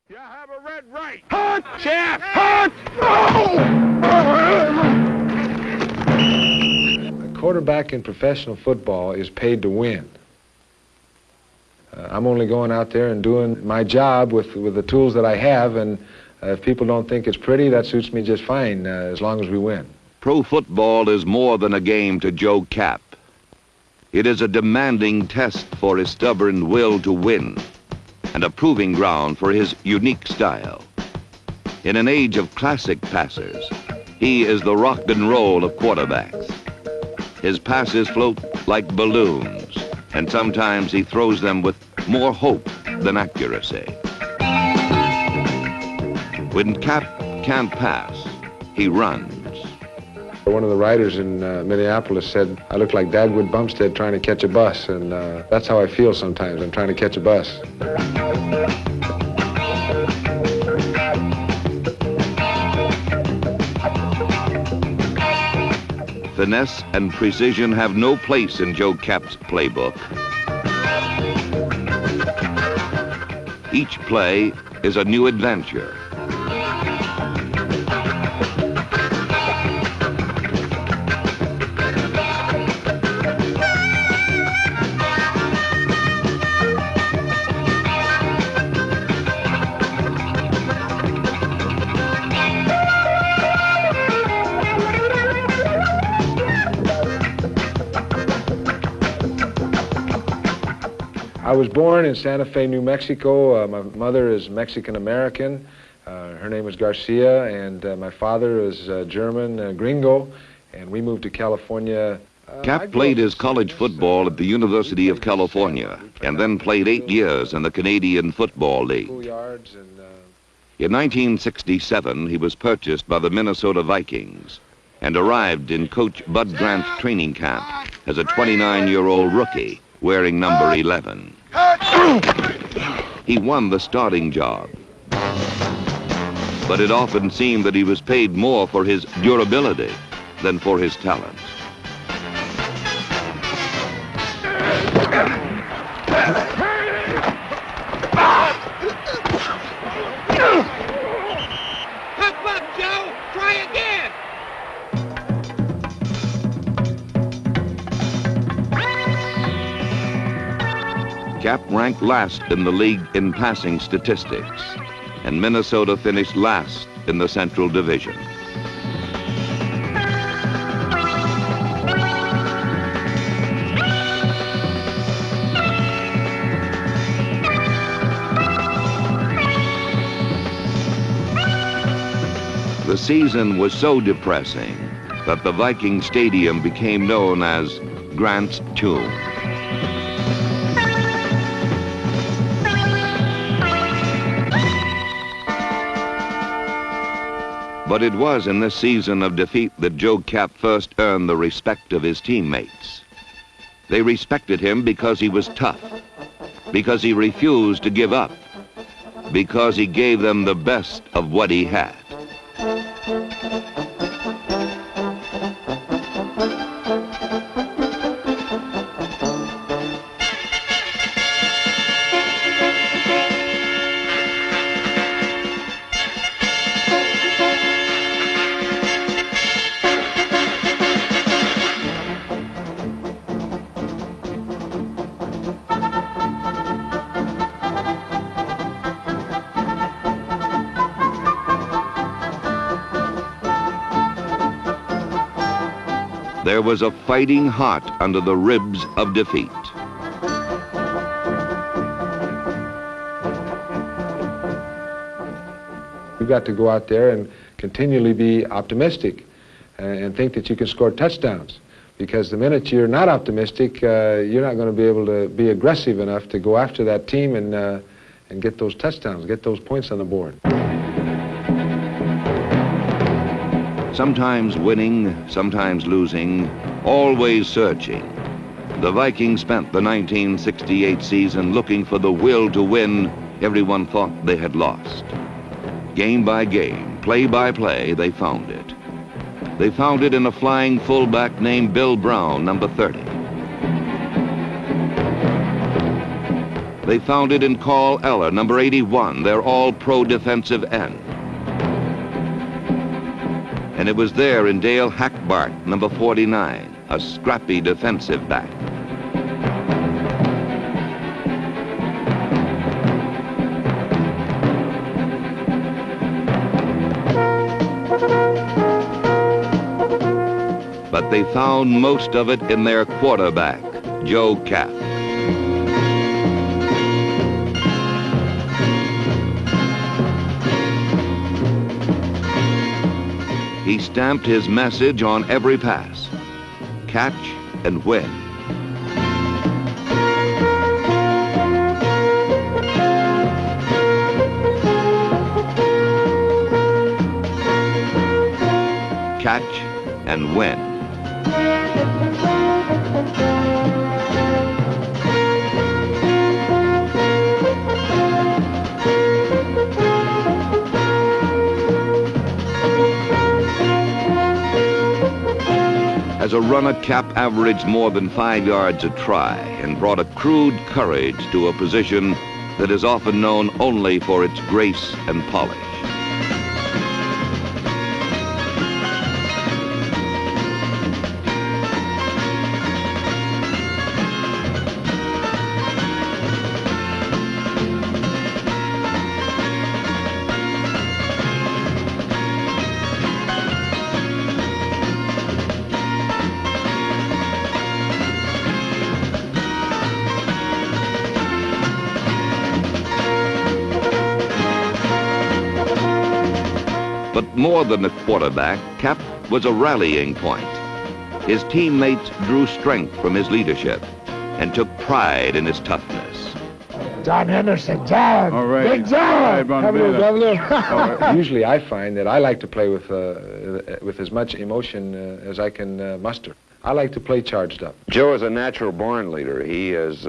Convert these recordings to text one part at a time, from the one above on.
You have a red right. Hunt! Jeff! Hunt! A quarterback in professional football is paid to win. I'm only going out there and doing my job with the tools that I have, and if people don't think it's pretty, that suits me just fine, as long as we win. Pro football is more than a game to Joe Kapp. It is a demanding test for his stubborn will to win, and a proving ground for his unique style. In an age of classic passers, he is the rock and roll of quarterbacks. His passes float like balloons, and sometimes he throws them with more hope than accuracy. When Kapp can't pass, he runs. One of the writers in Minneapolis said, I look like Dagwood Bumstead trying to catch a bus, and that's how I feel sometimes. I'm trying to catch a bus. Finesse and precision have no place in Joe Kapp's playbook. Each play is a new adventure. I was born in Santa Fe, New Mexico. My mother is Mexican-American. Her name is Garcia, and my father is German, gringo, and we moved to California. Kapp played his college football at the University of California and then played 8 years in the Canadian Football League. In 1967, he was purchased by the Minnesota Vikings and arrived in Coach Bud Grant's training camp as a 29-year-old rookie wearing number 11. He won the starting job, but it often seemed that he was paid more for his durability than for his talents. Hop up, Joe! Try again! Kapp ranked last in the league in passing statistics, and Minnesota finished last in the Central Division. The season was so depressing that the Viking Stadium became known as Grant's Tomb. But it was in this season of defeat that Joe Kapp first earned the respect of his teammates. They respected him because he was tough, because he refused to give up, because he gave them the best of what he had. There was a fighting heart under the ribs of defeat. You've got to go out there and continually be optimistic and think that you can score touchdowns. Because the minute you're not optimistic, you're not going to be able to be aggressive enough to go after that team and get those touchdowns, get those points on the board. Sometimes winning, sometimes losing, always searching. The Vikings spent the 1968 season looking for the will to win everyone thought they had lost. Game by game, play by play, they found it. They found it in a flying fullback named Bill Brown, number 30. They found it in Carl Eller, number 81, their all-pro defensive end. And it was there in Dale Hackbart, number 49, a scrappy defensive back. But they found most of it in their quarterback, Joe Kapp. He stamped his message on every pass: catch and win. Catch and win. As a runner, Kapp averaged more than 5 yards a try and brought a crude courage to a position that is often known only for its grace and polish. But more than a quarterback, Kapp was a rallying point. His teammates drew strength from his leadership and took pride in his toughness. John Henderson, John! All right. Big John! All right, Have a little, have a little. Usually I find that I like to play with as much emotion as I can muster. I like to play charged up. Joe is a natural-born leader. He is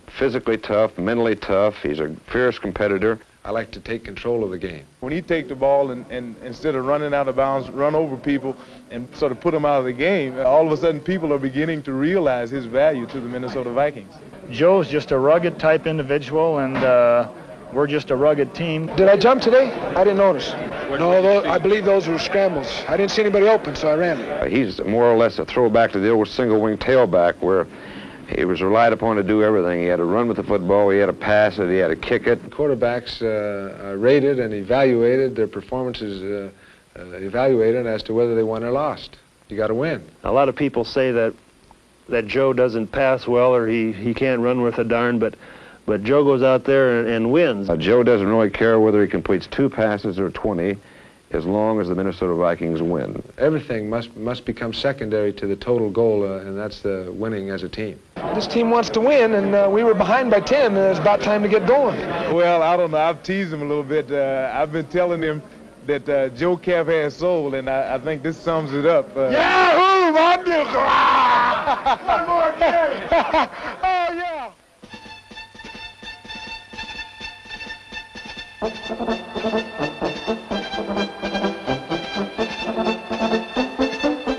physically tough, mentally tough. He's a fierce competitor. I like to take control of the game. When he take the ball and instead of running out of bounds, run over people and sort of put them out of the game, all of a sudden people are beginning to realize his value to the Minnesota Vikings. Joe's just a rugged type individual, and we're just a rugged team. Did I jump today? I didn't notice. No, I believe those were scrambles. I didn't see anybody open, so I ran. He's more or less a throwback to the old single-wing tailback where he was relied upon to do everything. He had to run with the football, he had to pass it, he had to kick it. Quarterbacks are rated and evaluated, their performances evaluated as to whether they won or lost. You got to win. A lot of people say that Joe doesn't pass well or he can't run worth a darn, but Joe goes out there and wins. Joe doesn't really care whether he completes 2 passes or 20 as long as the Minnesota Vikings win. Everything must become secondary to the total goal, and that's the winning as a team. This team wants to win, and we were behind by 10, and it's about time to get going. Well, I don't know. I've teased him a little bit. I've been telling him that Joe Kapp has soul, and I think this sums it up. Yahoo! One more game! Oh, yeah!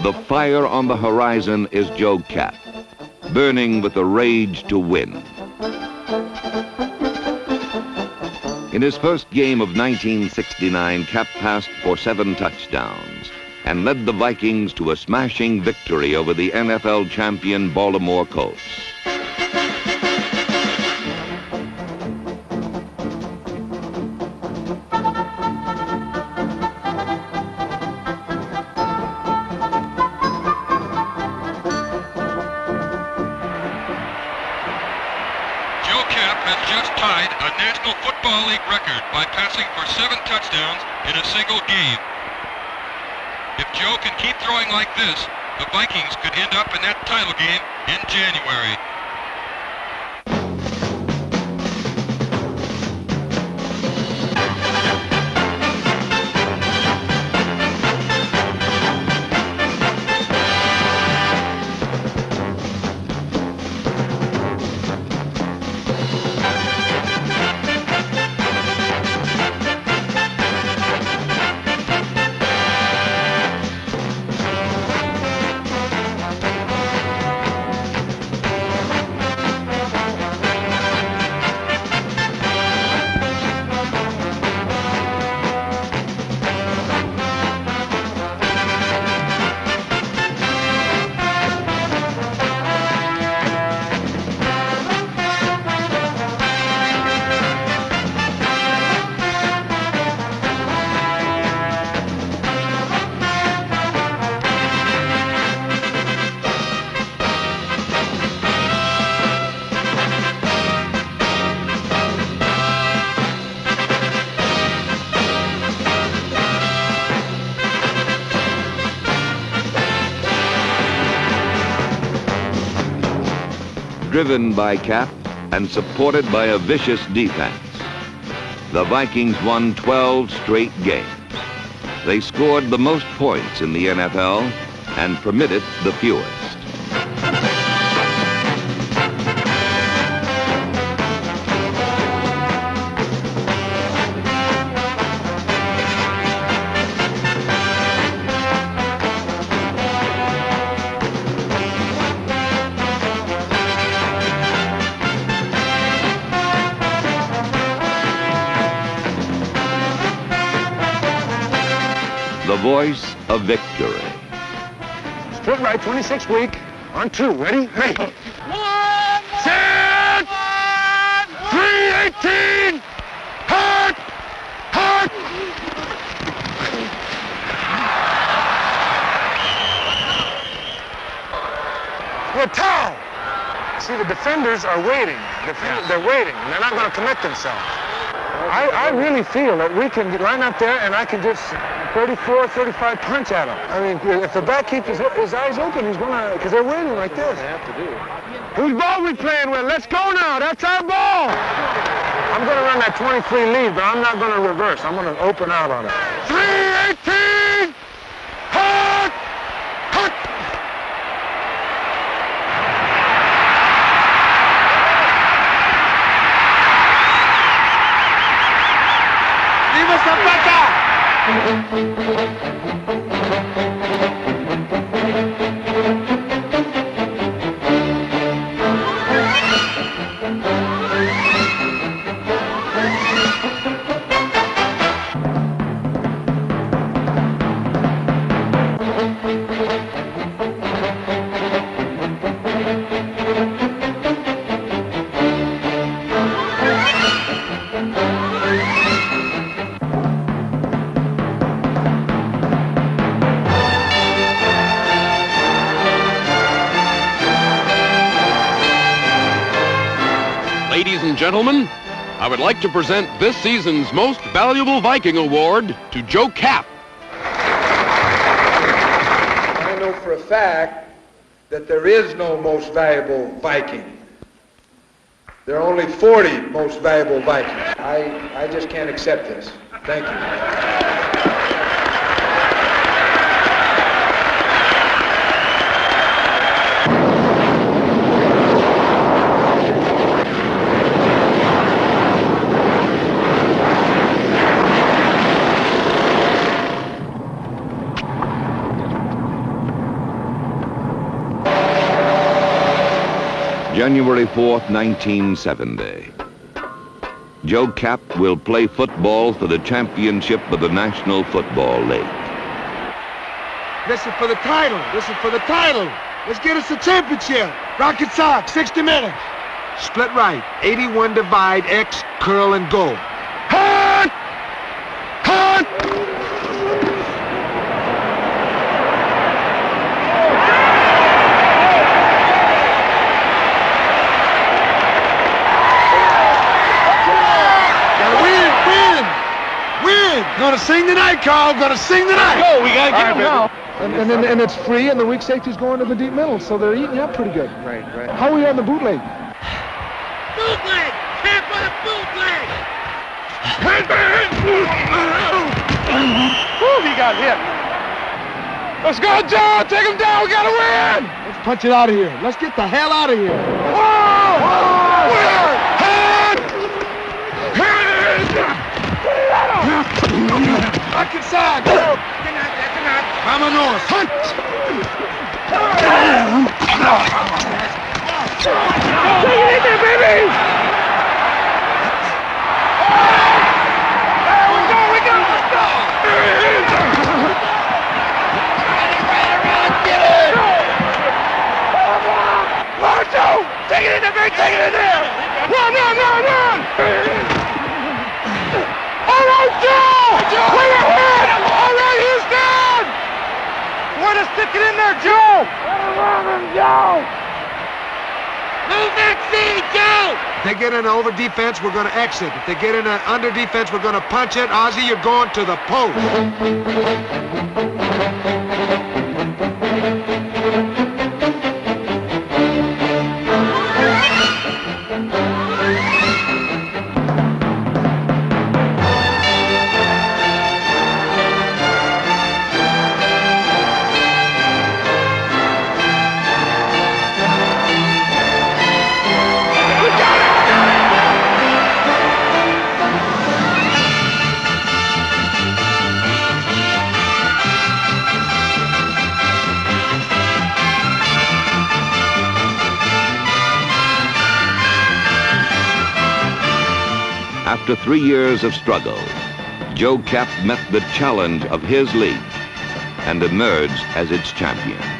The fire on the horizon is Joe Kapp, burning with the rage to win. In his first game of 1969, Kapp passed for 7 touchdowns and led the Vikings to a smashing victory over the NFL champion Baltimore Colts. Joe Kapp has just tied a National Football League record by passing for 7 touchdowns in a single game. If Joe can keep throwing like this, the Vikings could end up in that title game in January. driven by Kapp and supported by a vicious defense. The Vikings won 12 straight games. They scored the most points in the NFL and permitted the fewest. The voice of victory. Split right, 26 week. On 2. Ready? Make. 1, Set! 318! Hut! Hut! Your towel! See, the defenders are waiting. They're waiting. They're not going to commit themselves. I really feel that we can line up there and I can just 34, 35 punch at him. I mean, if the back keeps his eyes open, he's going to, because they're waiting like this. They have to do. Whose ball we playing with? Let's go now. That's our ball. I'm going to run that 23 lead, but I'm not going to reverse. I'm going to open out on it. 318! Hut! Hut! Viva Zapata! Ladies and gentlemen, I would like to present this season's Most Valuable Viking Award to Joe Kapp. I know for a fact that there is no most valuable Viking. There are only 40 most valuable Vikings. I just can't accept this. Thank you. January 4th, 1970. Joe Kapp will play football for the championship of the National Football League. This is for the title. This is for the title. Let's get us the championship. Rocket Sox, 60 minutes. Split right, 81 divide, X, curl, and go. Hut! Hut! Gonna sing tonight, Carl. Gonna sing tonight. Go, we gotta get him now. And it's free, and the weak safety's going to the deep middle, so they're eating up pretty good. Right. How are we on the bootleg? Bootleg! Camp on a bootleg! Woo, he got hit. Let's go, Joe. Take him down. We gotta win. Let's punch it out of here. Let's get the hell out of here. Whoa! Back inside. Vámonos. Hunt. Take it in there, baby. There we go. Let's go. Get it. Marco, take it in there, baby. Take it in there. Run. All right, Joe! Way ahead! All right, Houston! Way to stick it in there, Joe! Run him, Joe! Move that feed, Joe! If they get in an over defense, we're going to exit. If they get in an under defense, we're going to punch it. Ozzie, you're going to the post. After 3 years of struggle, Joe Kapp met the challenge of his league and emerged as its champion.